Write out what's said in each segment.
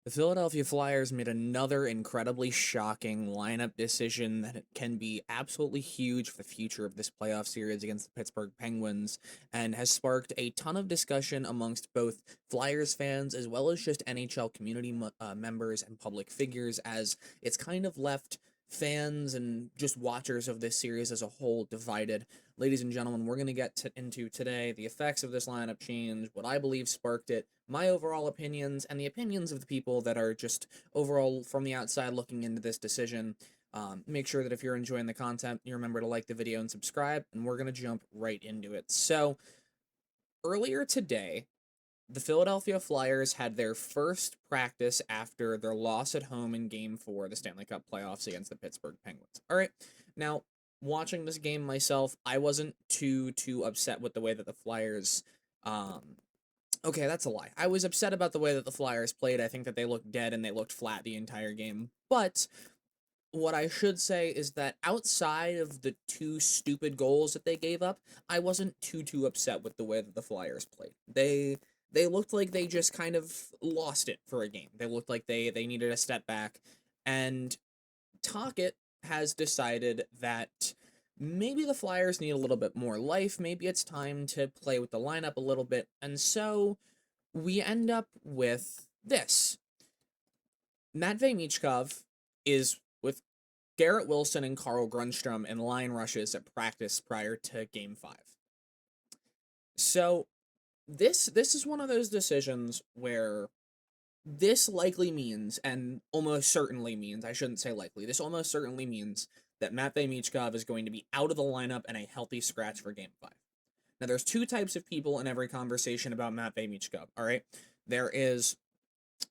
The Philadelphia Flyers made another incredibly shocking lineup decision that can be absolutely huge for the future of this playoff series against the Pittsburgh Penguins and has sparked a ton of discussion amongst both Flyers fans as well as just NHL community members and public figures, as it's kind of left fans and just watchers of this series as a whole divided. Ladies and gentlemen, we're going to get into today the effects of this lineup change, what I believe sparked it, my overall opinions, and the opinions of the people that are just overall from the outside looking into this decision. Make sure that if you're enjoying the content, you remember to like the video and subscribe, and we're going to jump right into it. So, earlier today, the Philadelphia Flyers had their first practice after their loss at home in Game 4 of the Stanley Cup playoffs against the Pittsburgh Penguins. All right, now, watching this game myself, I wasn't too upset with the way that the Flyers okay, that's a lie. I was upset about the way that the Flyers played. I think that they looked dead and they looked flat the entire game. But what I should say is that outside of the two stupid goals that they gave up, I wasn't too upset with the way that the Flyers played. They looked like they just kind of lost it for a game. They looked like they needed a step back, and Tocchett has decided that maybe the Flyers need a little bit more life. Maybe it's time to play with the lineup a little bit. And so we end up with this. Matvei Michkov is with Garrett Wilson and Carl Grundstrom in line rushes at practice prior to Game 5. So this is one of those decisions where this likely means, and almost certainly means, I shouldn't say likely, this almost certainly means that Matvei Michkov is going to be out of the lineup and a healthy scratch for Game 5. Now, there's two types of people in every conversation about Matvei Michkov, all right? There is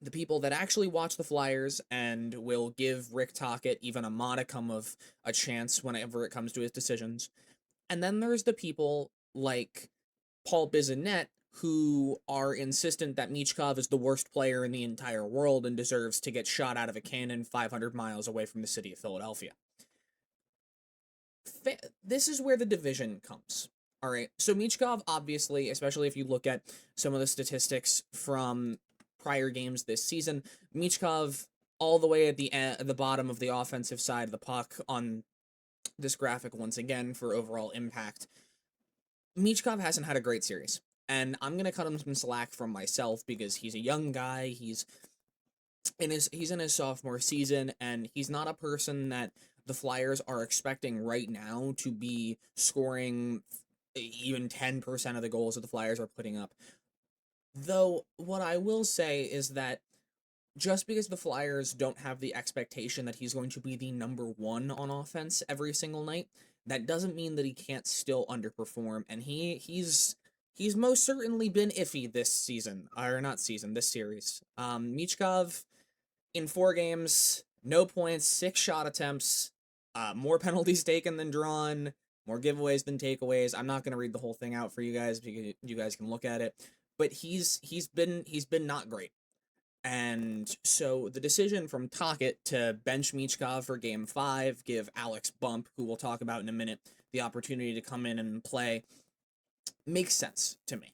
the people that actually watch the Flyers and will give Rick Tocchet even a modicum of a chance whenever it comes to his decisions. And then there's the people like Paul Bissonnette who are insistent that Michkov is the worst player in the entire world and deserves to get shot out of a cannon 500 miles away from the city of Philadelphia. This is where the division comes. All right, so Michkov, obviously, especially if you look at some of the statistics from prior games this season, Michkov all the way at the bottom of the offensive side of the puck on this graphic once again for overall impact. Michkov hasn't had a great series, and I'm gonna cut him some slack from myself because he's a young guy. He's in his sophomore season, and he's not a person that the Flyers are expecting right now to be scoring even 10% of the goals that the Flyers are putting up. Though, what I will say is that just because the Flyers don't have the expectation that he's going to be the number one on offense every single night, that doesn't mean that he can't still underperform. And he's most certainly been iffy this season, or not season, this series. Michkov in 4 games, no points, 6 shot attempts, more penalties taken than drawn, more giveaways than takeaways. I'm not gonna read the whole thing out for you guys because you guys can look at it. But he's been not great. And so the decision from Tocchett to bench Michkov for Game 5, give Alex Bump, who we'll talk about in a minute, the opportunity to come in and play, makes sense to me.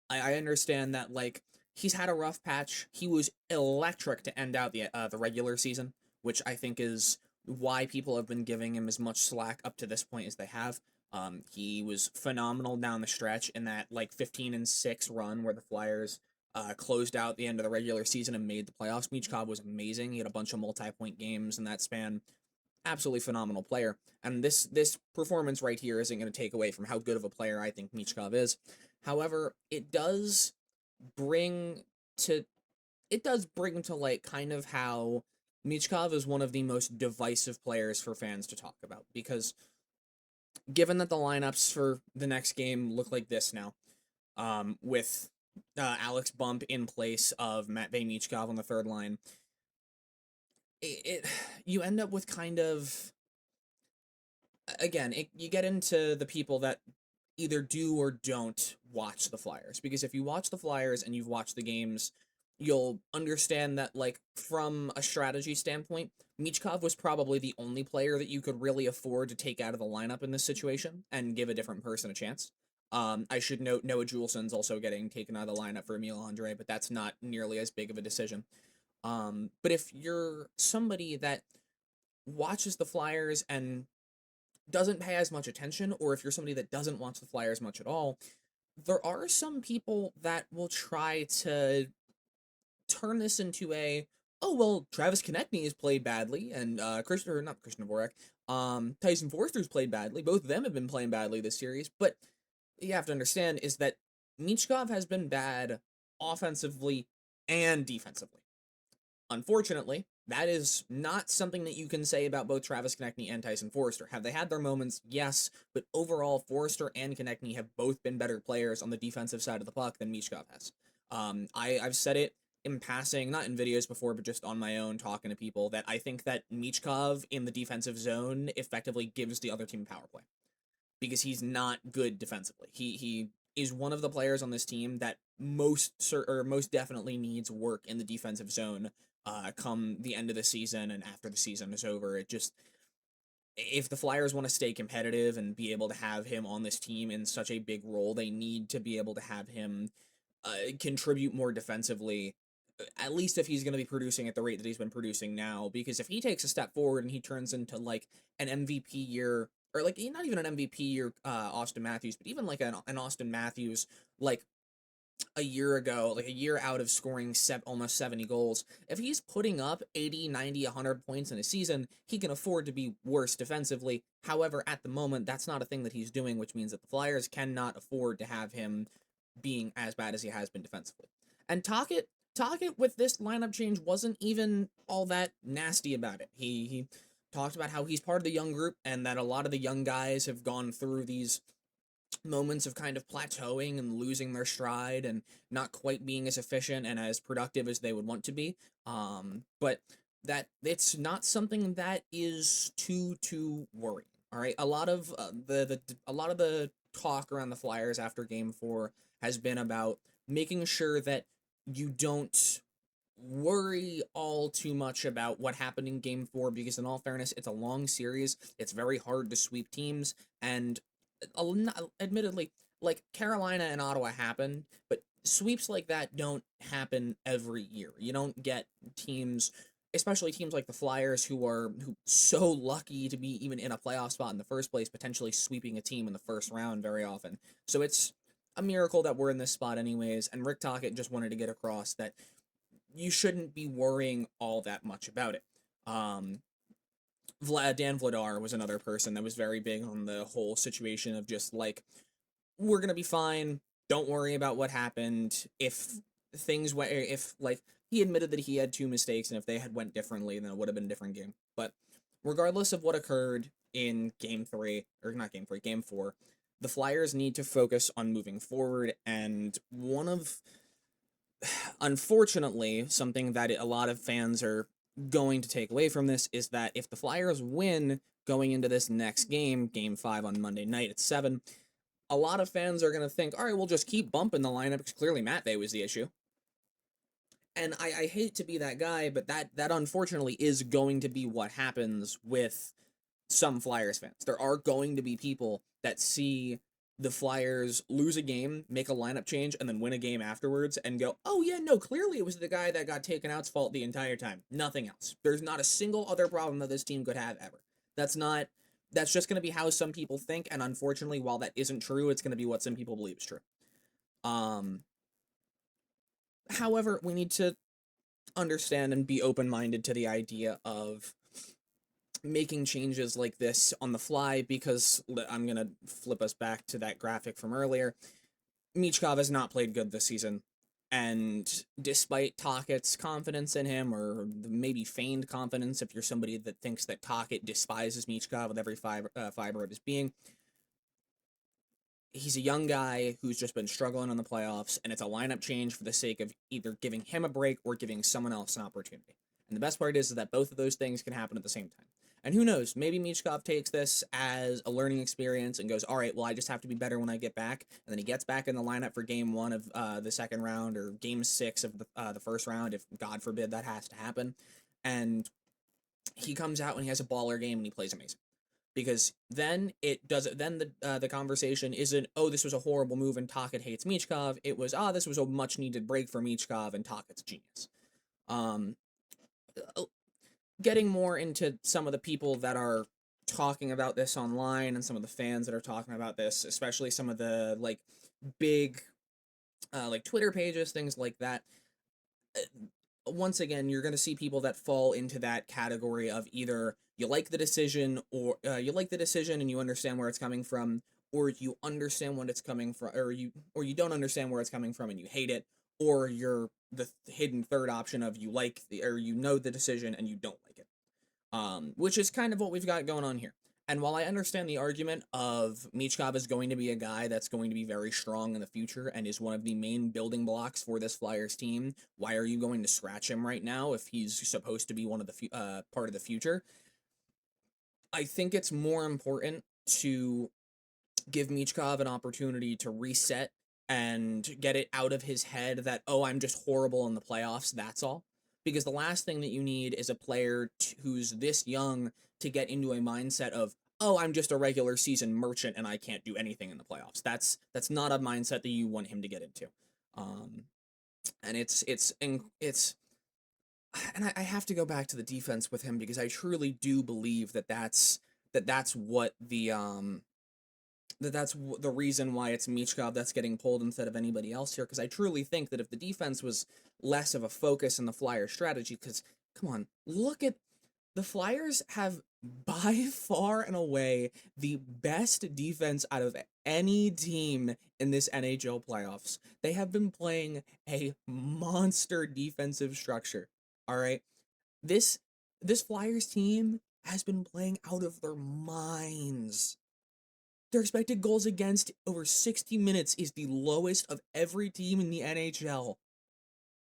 I understand that, like, he's had a rough patch. He was electric to end out the regular season, which I think is why people have been giving him as much slack up to this point as they have. He was phenomenal down the stretch in that, like, 15-6 run where the Flyers closed out the end of the regular season and made the playoffs. Michkov was amazing. He had a bunch of multi-point games in that span. Absolutely phenomenal player. And this performance right here isn't going to take away from how good of a player I think Michkov is. However, bring to it does bring to light kind of how Michkov is one of the most divisive players for fans to talk about, because given that the lineups for the next game look like this now, with Alex Bump in place of Matvei Michkov on the third line, you end up with kind of, again, you get into the people that either do or don't watch the Flyers, because if you watch the Flyers and you've watched the games, you'll understand that, like, from a strategy standpoint, Michkov was probably the only player that you could really afford to take out of the lineup in this situation and give a different person a chance. I should note Noah Juulsen's also getting taken out of the lineup for Emil Andre, but that's not nearly as big of a decision. But if you're somebody that watches the Flyers and doesn't pay as much attention, or if you're somebody that doesn't watch the Flyers much at all, there are some people that will try to turn this into a, oh well, Travis Konecny has played badly, and not Christian Dvorak, Tyson Foerster's played badly. Both of them have been playing badly this series, but you have to understand is that Michkov has been bad offensively and defensively. Unfortunately, that is not something that you can say about both Travis Konecny and Tyson Foerster. Have they had their moments? Yes, but overall, Foerster and Konecny have both been better players on the defensive side of the puck than Michkov has. I've said it in passing, not in videos before, but just on my own, talking to people, that I think that Michkov in the defensive zone effectively gives the other team power play because he's not good defensively. He is one of the players on this team that most definitely needs work in the defensive zone come the end of the season and after the season is over. It just, if the Flyers want to stay competitive and be able to have him on this team in such a big role, they need to be able to have him contribute more defensively, at least if he's going to be producing at the rate that he's been producing now. Because if he takes a step forward and he turns into like an MVP year, or like not even an MVP year, Austin Matthews, but even like an Austin Matthews, like a year ago, like a year out of scoring almost 70 goals, if he's putting up 80, 90, 100 points in a season, he can afford to be worse defensively. However, at the moment, that's not a thing that he's doing, which means that the Flyers cannot afford to have him being as bad as he has been defensively. And Tocchett with this lineup change wasn't even all that nasty about it. He talked about how he's part of the young group and that a lot of the young guys have gone through these moments of kind of plateauing and losing their stride and not quite being as efficient and as productive as they would want to be. But that it's not something that is too worrying. All right, a lot of the talk around the Flyers after Game 4 has been about making sure that you don't worry all too much about what happened in Game 4, because in all fairness, it's a long series. It's very hard to sweep teams, and admittedly, like Carolina and Ottawa happened, but sweeps like that don't happen every year. You don't get teams, especially teams like the Flyers, who so lucky to be even in a playoff spot in the first place, potentially sweeping a team in the first round very often. So it's a miracle that we're in this spot anyways, and Rick Tocchet just wanted to get across that you shouldn't be worrying all that much about it. Dan Vladar was another person that was very big on the whole situation of just like, we're gonna be fine. Don't worry about what happened. If like, he admitted that he had two mistakes, and if they had went differently, then it would have been a different game. But regardless of what occurred in Game 3, or not Game 3, Game 4, the Flyers need to focus on moving forward, and unfortunately, something that a lot of fans are going to take away from this is that if the Flyers win going into this next game, Game 5 on Monday night at 7, a lot of fans are going to think, all right, we'll just keep bumping the lineup because clearly Matvei was the issue. And I hate to be that guy, but that unfortunately is going to be what happens with some Flyers fans. There are going to be people that see the Flyers lose a game, make a lineup change, and then win a game afterwards and go, oh yeah, no, clearly it was the guy that got taken out's fault the entire time. Nothing else. There's not a single other problem that this team could have ever. That's just going to be how some people think, and unfortunately, while that isn't true, it's going to be what some people believe is true. However, we need to understand and be open-minded to the idea of making changes like this on the fly, because I'm going to flip us back to that graphic from earlier. Michkov has not played good this season, and despite Tocchet's confidence in him, or maybe feigned confidence if you're somebody that thinks that Tocchet despises Michkov with every fiber of his being, he's a young guy who's just been struggling in the playoffs, and it's a lineup change for the sake of either giving him a break or giving someone else an opportunity. And the best part is that both of those things can happen at the same time. And who knows, maybe Michkov takes this as a learning experience and goes, all right, well, I just have to be better when I get back. And then he gets back in the lineup for Game 1 of the second round, or Game 6 of the first round, if God forbid that has to happen. And he comes out and he has a baller game and he plays amazing. Because then the conversation isn't, oh, this was a horrible move and Tocchet hates Michkov. It was, this was a much needed break for Michkov and Tocchet's genius. getting more into some of the people that are talking about this online and some of the fans that are talking about this, especially some of the like big like Twitter pages, things like that. Once again, you're going to see people that fall into that category of either you like the decision or you like the decision and you understand where it's coming from, or you understand what it's coming from, or you don't understand where it's coming from and you hate it, or you're the hidden third option of you like the or you know the decision and you don't like it, which is kind of what we've got going on here. And while I understand the argument of Michkov is going to be a guy that's going to be very strong in the future and is one of the main building blocks for this Flyers team, why are you going to scratch him right now if he's supposed to be one of the part of the future? I think it's more important to give Michkov an opportunity to reset and get it out of his head that, oh, I'm just horrible in the playoffs, that's all. Because the last thing that you need is a player who's this young to get into a mindset of, oh, I'm just a regular season merchant and I can't do anything in the playoffs. That's not a mindset that you want him to get into. Um, and I have to go back to the defense with him because I truly do believe that's what that's the reason why it's Michkov that's getting pulled instead of anybody else here, because I truly think that if the defense was less of a focus in the Flyers strategy, because come on, look at the Flyers have by far and away the best defense out of any team in this NHL playoffs. They have been playing a monster defensive structure. All right. This this Flyers team has been playing out of their minds. Their expected goals against over 60 minutes is the lowest of every team in the NHL.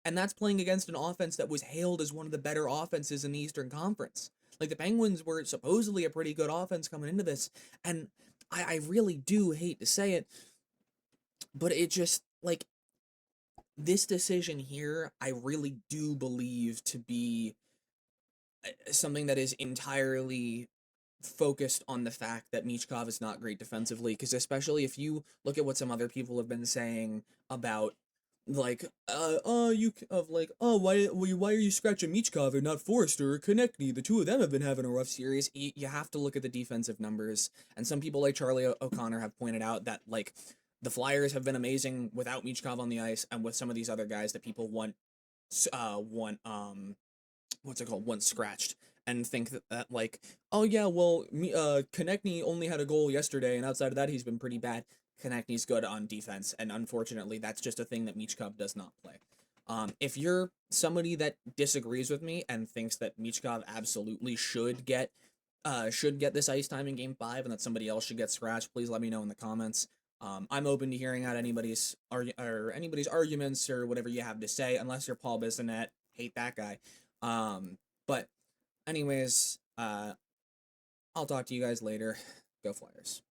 And that's playing against an offense that was hailed as one of the better offenses in the Eastern Conference. Like the Penguins were supposedly a pretty good offense coming into this. And I really do hate to say it, but it just, like, this decision here, I really do believe to be something that is entirely focused on the fact that Michkov is not great defensively, because especially if you look at what some other people have been saying about like why are you scratching Michkov and not Forrester or Konecny? The two of them have been having a rough series. You have to look at the defensive numbers, and some people like Charlie O'Connor have pointed out that like the Flyers have been amazing without Michkov on the ice and with some of these other guys that people want what's it called, once scratched, and think that like, oh yeah, well, Konecny only had a goal yesterday, and outside of that, he's been pretty bad. Konechny's good on defense, and unfortunately, that's just a thing that Michkov does not play. If you're somebody that disagrees with me and thinks that Michkov absolutely should get this ice time in Game 5 and that somebody else should get scratched, please let me know in the comments. I'm open to hearing out anybody's arguments or whatever you have to say, unless you're Paul Bissonnette. Hate that guy. But anyways, I'll talk to you guys later. Go Flyers.